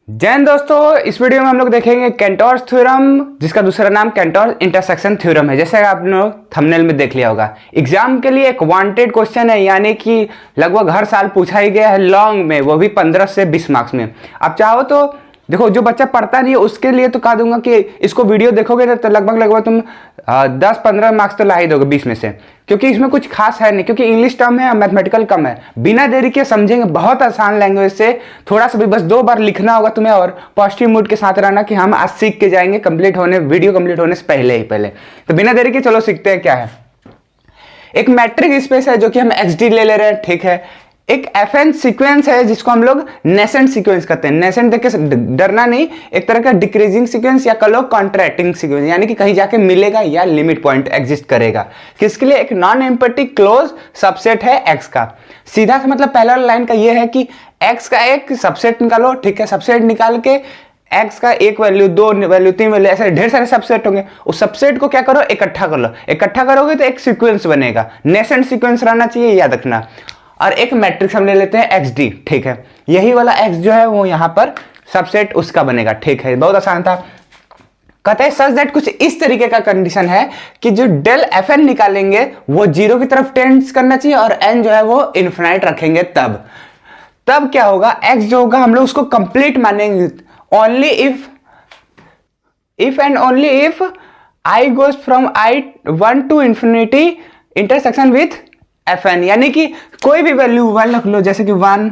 जय हिंद दोस्तों, इस वीडियो में हम लोग देखेंगे कैंटोर्स थ्योरम, जिसका दूसरा नाम कैंटोर इंटरसेक्शन थ्योरम है। जैसे आप लोग थंबनेल में देख लिया होगा। एग्जाम के लिए एक वांटेड क्वेश्चन है, यानी कि लगभग हर साल पूछा ही गया है लॉन्ग में, वो भी 15 से 20 मार्क्स में। आप चाहो तो देखो, जो बच्चा पढ़ता नहीं है उसके लिए तो कह दूंगा कि इसको वीडियो देखोगे तो लगभग तुम 10-15 मार्क्स तो ला ही दोगे 20 में से, क्योंकि इसमें कुछ खास है नहीं, क्योंकि इंग्लिश टर्म है और मैथमेटिकल कम है। बिना देरी के समझेंगे, बहुत आसान लैंग्वेज से। थोड़ा सा भी बस 2 बार लिखना होगा तुम्हें और पॉजिटिव मूड के साथ रहना कि हम आज सीख के जाएंगे वीडियो कंप्लीट होने से पहले। तो बिना देरी के चलो सीखते हैं क्या है। एक मैट्रिक स्पेस है जो कि हम XD ले रहे हैं, ठीक है। एक FN सीक्वेंस है जिसको हम लोग नेसेंट सीक्वेंस कहते हैं। नेसेंट देख के डरना नहीं, एक तरह का डिक्रीजिंग सीक्वेंस या कलो कॉन्ट्रैक्टिंग सीक्वेंस, यानी कि कहीं जाके मिलेगा या लिमिट पॉइंट एग्जिस्ट करेगा। किसके लिए? एक नॉन एम्पटी क्लोज सबसेट है X का। सीधा सा मतलब पहला लाइन का ये है कि X का एक सबसेट निकालो, ठीक है। सबसेट निकाल के X का एक वैल्यू, 2 वैल्यू, 3 वैल्यू, ऐसे ढेर सारे सबसेट होंगे। उस सबसेट को क्या करो? इकट्ठा कर लो। इकट्ठा करोगे तो एक सीक्वेंस बनेगा। नेसेंट सीक्वेंस रहना चाहिए, याद रखना। और एक मैट्रिक्स हम ले लेते हैं XD, ठीक है। यही वाला X जो है वो यहां पर सबसेट उसका बनेगा, ठीक है। बहुत आसान था। कहते हैं सच दैट, कुछ इस तरीके का कंडीशन है कि जो डेल FN निकालेंगे वो 0 की तरफ टेंड्स करना चाहिए और n जो है वो इनफिनाइट रखेंगे। तब क्या होगा? X जो होगा हम लोग उसको कंप्लीट मानेंगे। Only if and only if I goes from I1 to infinity intersection with FN, यानी कि कोई भी वैल्यू 1 रख लो, जैसे कि 1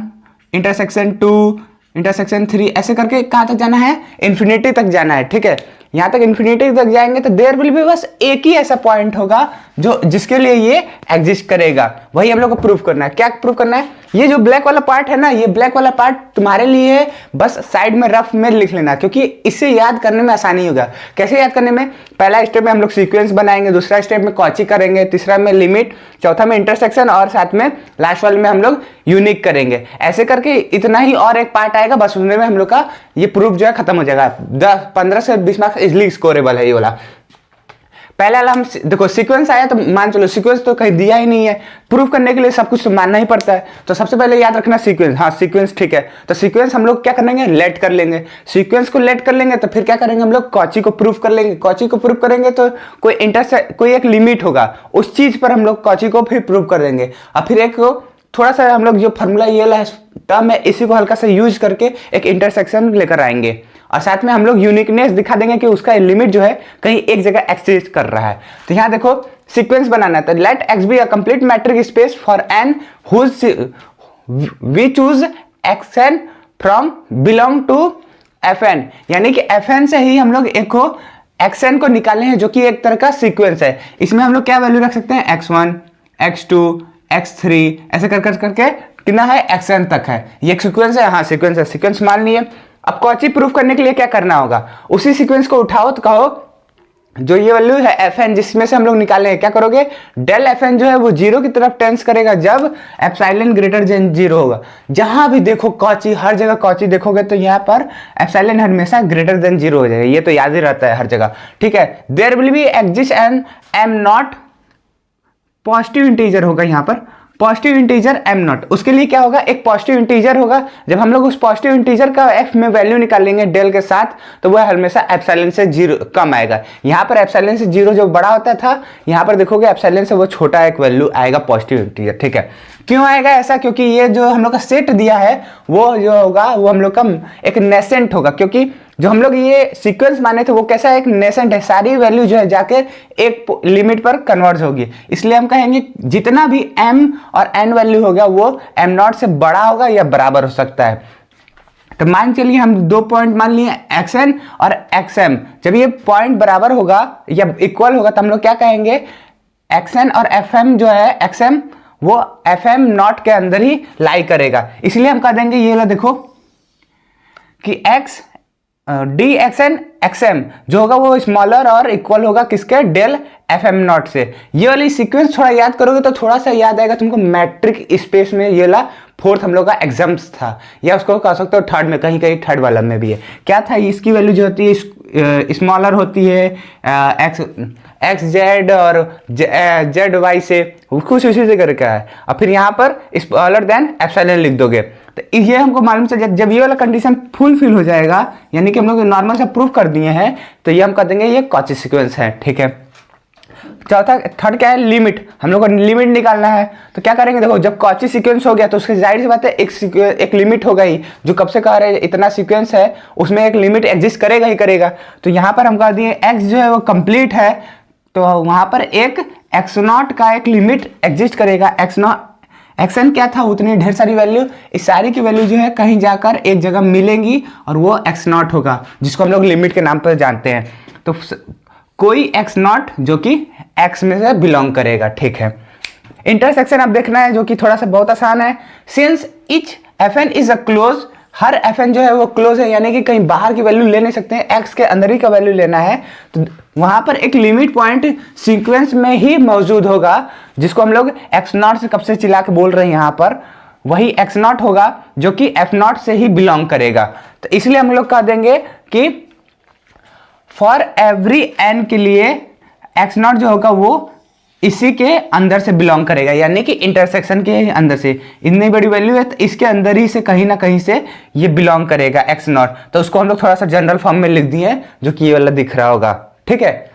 इंटरसेक्शन 2 इंटरसेक्शन 3, ऐसे करके कहां तक जाना है? इंफिनिटी तक जाना है, ठीक है। यहां तक इंफिनिटी तक जाएंगे तो देयर विल बी बस एक ही ऐसा पॉइंट होगा जो जिसके लिए ये एग्जिस्ट करेगा। वही हम लोग को प्रूफ करना है। क्या प्रूफ करना है? ये जो ब्लैक वाला पार्ट है ना, ये ब्लैक वाला पार्ट तुम्हारे लिए है, बस साइड में रफ में लिख लेना, क्योंकि इससे याद करने में आसानी होगा। कैसे याद करने में? पहला स्टेप में हम लोग सीक्वेंस बनाएंगे, दूसरा स्टेप में कॉची करेंगे, तीसरा में लिमिट, चौथा में इंटरसेक्शन और साथ में लास्ट वाले में हम लोग यूनिक करेंगे। ऐसे करके इतना ही और एक पार्ट आएगा, बस उसमें हम लोग का ये प्रूफ जो है खत्म हो जाएगा। 15 से 20 मार्क्स इजिली स्कोरेबल है ये वाला। पहले वाला हम देखो सीक्वेंस आया तो मान चलो, सीक्वेंस तो कहीं दिया ही नहीं है। प्रूफ करने के लिए सब कुछ तो मानना ही पड़ता है। तो सबसे पहले याद रखना सीक्वेंस। हाँ, सीक्वेंस, ठीक है। तो सीक्वेंस हम लोग क्या करेंगे? लेट कर लेंगे। सीक्वेंस को लेट कर लेंगे तो फिर क्या करेंगे? हम लोग कॉची को प्रूफ कर लेंगे। कॉची को प्रूफ करेंगे तो कोई एक लिमिट होगा, उस चीज पर हम लोग कॉची को फिर प्रूफ कर देंगे। और फिर एक थोड़ा सा हम लोग जो फॉर्मूला ये टर्म है, इसी को हल्का सा यूज करके एक इंटरसेक्शन लेकर आएंगे। और साथ में हम लोग यूनिकनेस दिखा देंगे कि उसका लिमिट जो है कहीं एक जगह एक्सिस्ट कर रहा है। तो यहां देखो सीक्वेंस बनाना है, तो let X be a complete metric space for n whose we choose xn from belong to FN, यानी कि FN से ही हम लोग एक को xn को निकाले हैं, जो कि एक तरह का सीक्वेंस है। इसमें हम लोग क्या वैल्यू रख सकते हैं? x1 x2 x3, ऐसे करके कितना है? xn तक है। ये एक सीक्वेंस है। हाँ, सीक्वेंस है, सीक्वेंस मान लिए। अब कॉची प्रूफ करने के लिए क्या करना होगा? उसी सीक्वेंस को उठाओ तो कहो जो ये वैल्यू है FN, जिसमें से हम लोग निकाले हैं, क्या करोगे? डेल FN जो है वो 0 की तरफ टेंस करेगा जब एप्सिलॉन ग्रेटर देन 0 होगा। जहां भी देखो कॉची, हर जगह कॉची देखोगे तो यहाँ पर एप्सिलॉन हमेशा ग्रेटर देन 0 हो जाएगा। ये तो याद ही रहता है हर जगह, ठीक है। There will be exist and M not, positive integer होगा यहाँ पर, पॉजिटिव इंटीजर m नॉट। उसके लिए क्या होगा? एक पॉजिटिव इंटीजर होगा। जब हम लोग उस पॉजिटिव इंटीजर का f में वैल्यू निकालेंगे डेल के साथ, तो वह हमेशा एप्सिलॉन से 0 कम आएगा। यहाँ पर एप्सिलॉन से 0 जो बड़ा होता था, यहाँ पर देखोगे एप्सिलॉन से वो छोटा एक वैल्यू आएगा पॉजिटिव इंटीजर, ठीक है। क्यों आएगा ऐसा? क्योंकि ये जो हम लोग का सेट दिया है वो जो होगा वो हम लोग का एक नेसेंट होगा, क्योंकि जो हम लोग ये सीक्वेंस माने थे वो कैसा है? एक नेसेंट है। सारी वैल्यू जो है जाके एक लिमिट पर कन्वर्ज होगी। इसलिए हम कहेंगे जितना भी m और n वैल्यू होगा वो m नॉट से बड़ा होगा या बराबर हो सकता है। तो मान चलिए हम 2 पॉइंट मान लिए xn और xm। जब ये पॉइंट बराबर होगा या इक्वल होगा तो हम लोग क्या कहेंगे? xn और fm जो है xm वो fm नॉट के अंदर ही लाई करेगा। इसलिए हम कह देंगे ये ला देखो कि x dxn xm जो होगा वो स्मॉलर और इक्वल होगा किसके? डेल fm नॉट से। ये वाली सीक्वेंस थोड़ा याद करोगे तो थोड़ा सा याद आएगा तुमको मैट्रिक स्पेस में। ये ला 4th हम लोग का एग्जाम्स था, या उसको कह सकते हो 3rd में, कहीं कहीं 3rd वाला में भी है। क्या था? इसकी वैल्यू जो होती है स्मॉलर होती है, एक्स जेड और जेड वाई से कुछ उसी से करके है, और फिर यहाँ पर स्मॉलर देन एप्सिलॉन लिख दोगे। तो ये हमको मालूम चल जब ये वाला कंडीशन फुलफिल हो जाएगा, यानी कि हम लोग नॉर्मल से प्रूफ कर दिए हैं, तो ये हम कर देंगे ये कॉची सीक्वेंस है। ठीक है, चौथा थर्ड क्या है, लिमिट। हम लोग को लिमिट निकालना है, तो क्या करेंगे, देखो जब कॉची सीक्वेंस हो गया तो उसके जाहिर सी बात है एक लिमिट होगा ही, जो कब से कह रहे हैं इतना सीक्वेंस है उसमें एक लिमिट एग्जिस्ट करेगा ही करेगा। तो यहाँ पर हम कह दिए एक्स जो है वो कंप्लीट है, तो वहाँ पर एक एक्स नॉट का एक लिमिट एग्जिस्ट करेगा। एक्स नॉट एक्सन क्या था, उतनी ढेर सारी वैल्यू, इस सारी की वैल्यू जो है कहीं जाकर एक जगह मिलेंगी और वो एक्स नॉट होगा, जिसको हम लोग लिमिट के नाम पर जानते हैं। तो कोई एक्स नॉट जो कि एक्स में से बिलोंग करेगा। ठीक है, इंटरसेक्शन अब देखना है, जो कि थोड़ा सा बहुत आसान है। Since each F N is a close, हर एफ एन जो है वो क्लोज है, यानी कि कहीं बाहर की वैल्यू ले नहीं सकते हैं, एक्स के अंदर ही का वैल्यू लेना है, तो वहां पर एक लिमिट पॉइंट सीक्वेंस में ही मौजूद होगा, जिसको हम लोग एक्स नॉट से कब से चिल्ला के बोल रहे हैं यहाँ पर, वही एक्स नॉट होगा जो कि एफ नॉट से ही बिलोंग करेगा। तो इसलिए हम लोग कह देंगे कि फॉर एवरी एन के लिए एक्स नॉट जो होगा वो इसी के अंदर से बिलोंग करेगा, यानी कि इंटरसेक्शन के अंदर से, इतनी बड़ी वैल्यू है तो इसके अंदर ही से कहीं ना कहीं से ये बिलोंग करेगा एक्स नॉट। तो उसको हम लोग थोड़ा सा जनरल फॉर्म में लिख दिए, जो कि ये वाला दिख रहा होगा। ठीक है,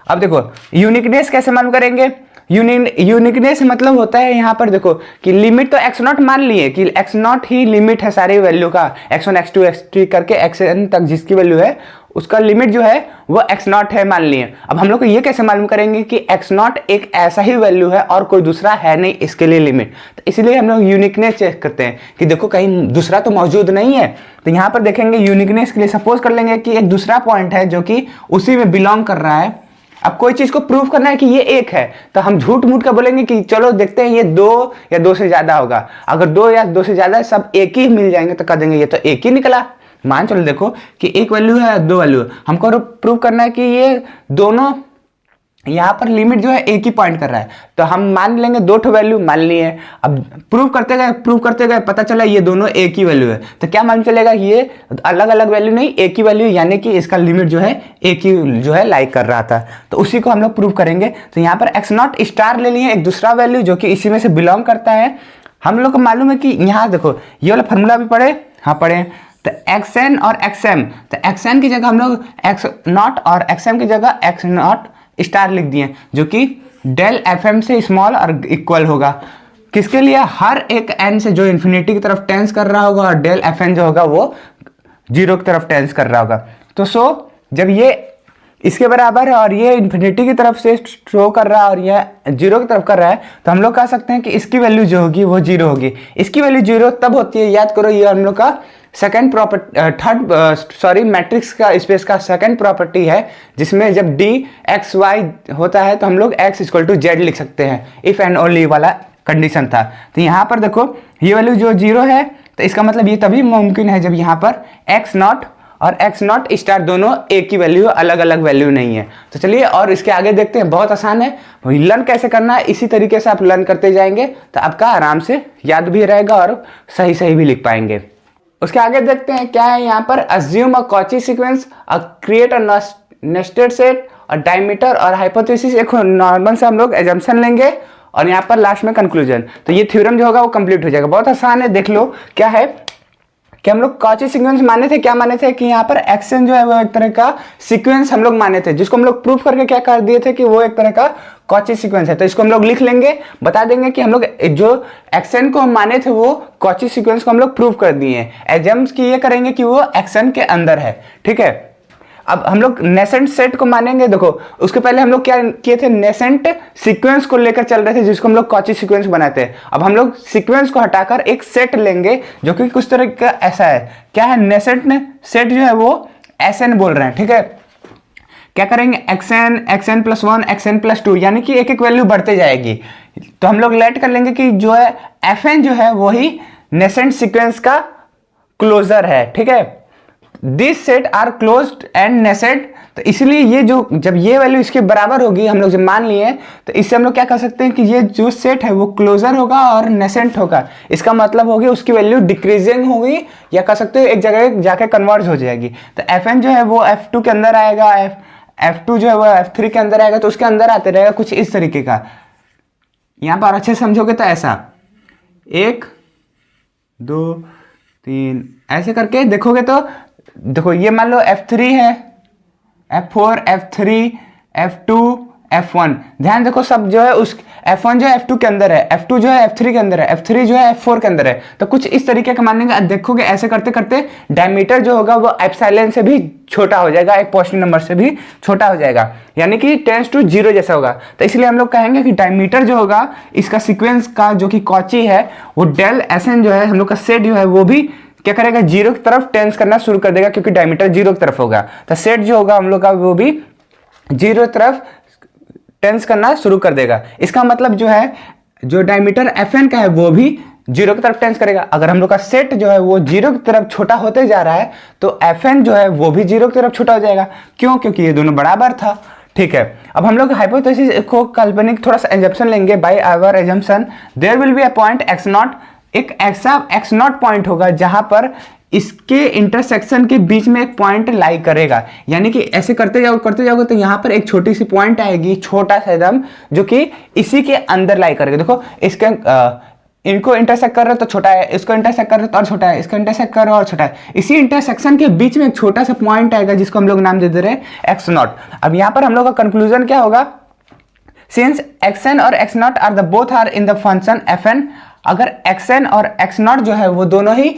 अब देखो यूनिकनेस कैसे मालूम करेंगे। यूनिकनेस मतलब होता है यहाँ पर देखो कि लिमिट तो एक्स नॉट मान लिए कि एक्स नॉट ही लिमिट है सारी वैल्यू का, X one X two X three करके एक्स एन तक जिसकी वैल्यू है उसका लिमिट जो है वो एक्स नॉट है मान लिए। अब हम लोग को ये कैसे मालूम करेंगे कि एक्स नॉट एक ऐसा ही वैल्यू है और कोई दूसरा है नहीं इसके लिए लिमिट, तो इसलिए हम लोग यूनिकनेस चेक करते हैं कि देखो कहीं दूसरा तो मौजूद नहीं है। तो यहाँ पर देखेंगे यूनिकनेस के लिए सपोज कर लेंगे कि एक दूसरा पॉइंट है जो कि उसी में बिलोंग कर रहा है। अब कोई चीज को प्रूव करना है कि ये एक है, तो हम झूठ मूठ का बोलेंगे कि चलो देखते हैं ये दो या दो से ज्यादा होगा। अगर दो या दो से ज्यादा सब एक ही मिल जाएंगे तो कह देंगे ये तो एक ही निकला। मान चलो देखो कि एक वैल्यू है दो वैल्यू है, हमको प्रूव करना है कि ये दोनों यहाँ पर लिमिट जो है एक ही पॉइंट कर रहा है, तो हम मान लेंगे दो ठो वैल्यू मान लिए। अब प्रूव करते गए पता चला ये दोनों एक ही वैल्यू है, तो क्या मालूम चलेगा ये अलग अलग वैल्यू नहीं एक ही वैल्यू, यानी कि इसका लिमिट जो है एक ही जो है लाइक कर रहा था। तो उसी को हम लोग प्रूव करेंगे। तो यहाँ पर एक्स नॉट स्टार ले लिए एक दूसरा वैल्यू जो कि इसी में से बिलोंग करता है। हम लोग को मालूम है कि यहाँ देखो ये वाला फॉर्मूला भी पढ़े, हाँ पढ़े, तो एक्स एन और एक्स एम, तो एक्स एन की जगह हम लोग एक्स नॉट और एक्स एम की जगह एक्स नॉट स्टार लिख दिए, जो कि डेल एफ एम से स्मॉल और इक्वल होगा। किसके लिए, हर एक एन से जो इन्फिनिटी की तरफ टेंस कर रहा होगा, और डेल एफ एन जो होगा वो जीरो की तरफ टेंस कर रहा होगा। तो सो जब ये इसके बराबर है और ये इन्फिनिटी की तरफ से शो कर रहा है और ये जीरो की तरफ कर रहा है, तो हम लोग कह सकते हैं कि इसकी वैल्यू जो होगी वो जीरो होगी। इसकी वैल्यू जीरो तब होती है, याद करो ये हम लोग का सेकंड प्रॉपर्टी मैट्रिक्स का स्पेस का सेकंड प्रॉपर्टी है, जिसमें जब डी एक्स वाई होता है तो हम लोग एक्स इक्वल टू जेड लिख सकते हैं, इफ एंड ओनली वाला कंडीशन था। तो यहाँ पर देखो ये वैल्यू जो जीरो है, तो इसका मतलब ये तभी मुमकिन है जब यहाँ पर एक्स नॉट और एक्स नॉट स्टार दोनों एक ही वैल्यू, अलग अलग वैल्यू नहीं है। तो चलिए और इसके आगे देखते हैं, बहुत आसान है, लर्न कैसे करना है इसी तरीके से आप लर्न करते जाएंगे तो आपका आराम से याद भी रहेगा और सही सही भी लिख पाएंगे। उसके आगे देखते हैं क्या है यहाँ पर, assume a Cauchy sequence, create a nested set, और डायमीटर और हाइपोथेसिस। एक नॉर्मल से हम लोग एजम्पशन लेंगे और यहाँ पर लास्ट में कंक्लूजन। तो ये थ्योरम जो होगा वो कंप्लीट हो जाएगा। बहुत आसान है, देख लो क्या है कि हम लोग कॉची सीक्वेंस माने थे, क्या माने थे कि यहाँ पर एक्शन जो है वो एक तरह का सीक्वेंस हम लोग माने थे, जिसको हम लोग प्रूफ करके क्या कर दिए थे कि वो एक तरह का कॉची सीक्वेंस है। तो इसको हम लोग लिख लेंगे, बता देंगे कि हम लोग जो एक्शन को हम माने थे वो कॉची सीक्वेंस को हम लोग प्रूफ कर दिए हैं। एजम्स की ये करेंगे कि वो एक्शन के अंदर है, ठीक है। अब हम लोग नेसेंट सेट को मानेंगे। देखो उसके पहले हम लोग क्या किए थे, नेसेंट सीक्वेंस को लेकर चल रहे थे, जिसको हम लोग कॉची सीक्वेंस बनाते हैं। अब हम लोग सीक्वेंस को हटाकर एक सेट लेंगे जो कि कुछ तरह का ऐसा है। क्या है, नेसेंट ने सेट जो है वो एसएन बोल रहे हैं, ठीक है। क्या करेंगे, xn, xn plus one, xn plus two, यानी कि एक एक वैल्यू बढ़ते जाएगी। तो हम लोग लेट कर लेंगे कि जो है एफएन जो है वही नेसेंट सीक्वेंस का क्लोजर है, ठीक है। This set are closed and nested. तो इसलिए ये जो जब ये वैल्यू इसके बराबर होगी, हम लोग जब मान लिए, तो इससे हम लोग क्या कर सकते हैं कि ये जो सेट है वो क्लोजर होगा और नेसेंट होगा। इसका मतलब होगी उसकी वैल्यू डिक्रीजिंग होगी, या कह सकते हो एक जगह जाके कन्वर्ज हो जाएगी। तो एफ एन जो है वो F2 के अंदर आएगा, F2 जो है वो F3 के अंदर आएगा तो उसके अंदर आते रहेगा कुछ इस तरीके का। यहाँ पर अच्छे से समझोगे तो ऐसा 1 2 3 ऐसे करके देखोगे तो देखो ये मान लो F3 है, F4 F3 F2 F1। ध्यान देखो सब जो है उस F1 जो है F2 के अंदर है, F2 जो है F3 के अंदर है, F3 जो है F4 के अंदर है। तो कुछ इस तरीके का मानेंगे, देखोगे ऐसे करते करते डायमीटर जो होगा वो एप्सिलॉन से भी छोटा हो जाएगा, एक पॉजिटिव नंबर से भी छोटा हो जाएगा, यानी कि टेंड्स टू 0 जैसा होगा। तो इसलिए हम लोग कहेंगे कि डायमीटर जो होगा इसका सीक्वेंस का जो कि कॉची है वो डेल SN जो है हम लोग का सेट जो है वो भी क्या करेगा 0 की तरफ टेंस करना शुरू कर देगा, क्योंकि डायमीटर 0 की तरफ होगा। तो सेट जो होगा हम लोग का वो भी 0 की तरफ टेंस करना शुरू कर देगा। इसका मतलब जो है जो डायमीटर FN का है वो भी 0 की तरफ टेंस करेगा। अगर हम लोग का सेट जो है वो 0 की तरफ छोटा होते जा रहा है तो FN जो है वो भी 0 की तरफ छोटा हो जाएगा। क्यों? क्योंकि ये दोनों बराबर था। ठीक है, अब हम लोग हाइपोथेसिस को काल्पनिक थोड़ा सा एजम्पशन लेंगे। By our assumption there will be a point x0, एक ऐसा x0 पॉइंट होगा जहां पर इसके इंटरसेक्शन के बीच में एक पॉइंट लाई करेगा, यानी कि ऐसे करते जाओगे तो यहाँ पर एक छोटी सी पॉइंट आएगी, छोटा सा एकदम, जो कि इसी के अंदर लाई करेगा। देखो इसके इनको इंटरसेक्ट कर रहे हो तो छोटा है, इसको इंटरसेक्ट कर रहे हो तो और छोटा है, इसको इंटरसेक्ट कर रहे हो और छोटा है। इसी इंटरसेक्शन के बीच में एक छोटा सा पॉइंट आएगा जिसको हम लोग नाम दे दे रहे हैं x0। अब यहाँ पर हम लोग का कंक्लूजन क्या होगा? सिंस xn और x0 are the both are in the function fn, अगर xn और x0 जो है वो दोनों ही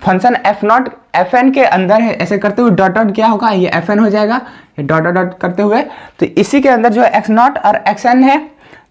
फंक्शन f0 fn के अंदर है, ऐसे करते हुए डॉट डॉट क्या होगा, ये fn हो जाएगा, ये डॉट डॉट करते हुए, तो इसी के अंदर जो है x0 और xn है।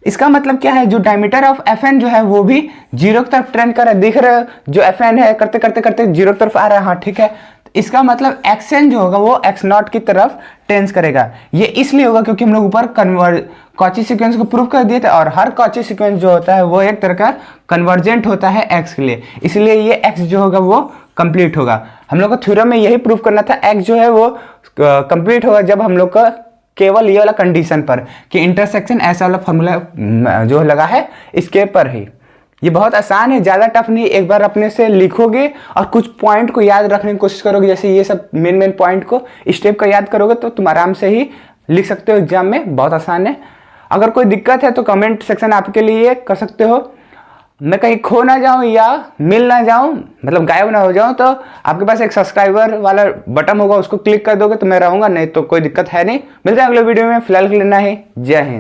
इसका मतलब क्या है, जो डायमीटर ऑफ fn जो है वो भी 0 की तरफ ट्रेंड कर रहा है, दिख रहा है जो fn है करते करते करते 0 की तरफ आ रहा है। हाँ ठीक है, इसका मतलब xn जो होगा वो x0 की तरफ टेंस करेगा। ये इसलिए होगा क्योंकि हम लोग ऊपर कॉची सीक्वेंस को प्रूव कर दिए थे, और हर कॉची सीक्वेंस जो होता है वो एक तरह का कन्वर्जेंट होता है x के लिए, इसलिए ये x जो होगा वो कंप्लीट होगा। हम लोग को थ्योरम में यही प्रूव करना था, x जो है वो कंप्लीट होगा जब हम लोग का केवल ये वाला कंडीशन पर कि इंटरसेक्शन ऐसा वाला फॉर्मूला जो लगा है इसके पर ही। ये बहुत आसान है, ज़्यादा टफ नहीं। एक बार अपने से लिखोगे और कुछ पॉइंट को याद रखने की कोशिश करोगे, जैसे ये सब मेन पॉइंट को स्टेप का याद करोगे तो तुम आराम से ही लिख सकते हो एग्जाम में, बहुत आसान है। अगर कोई दिक्कत है तो कमेंट सेक्शन आपके लिए कर सकते हो। मैं कहीं खो ना जाऊं या मिल ना जाऊं, मतलब गायब ना हो जाऊं, तो आपके पास एक सब्सक्राइबर वाला बटन होगा, उसको क्लिक कर दोगे तो मैं रहूंगा, नहीं तो कोई दिक्कत है नहीं। मिलते हैं अगले वीडियो में, फिलहाल के लिए ना ही। जय हिंद।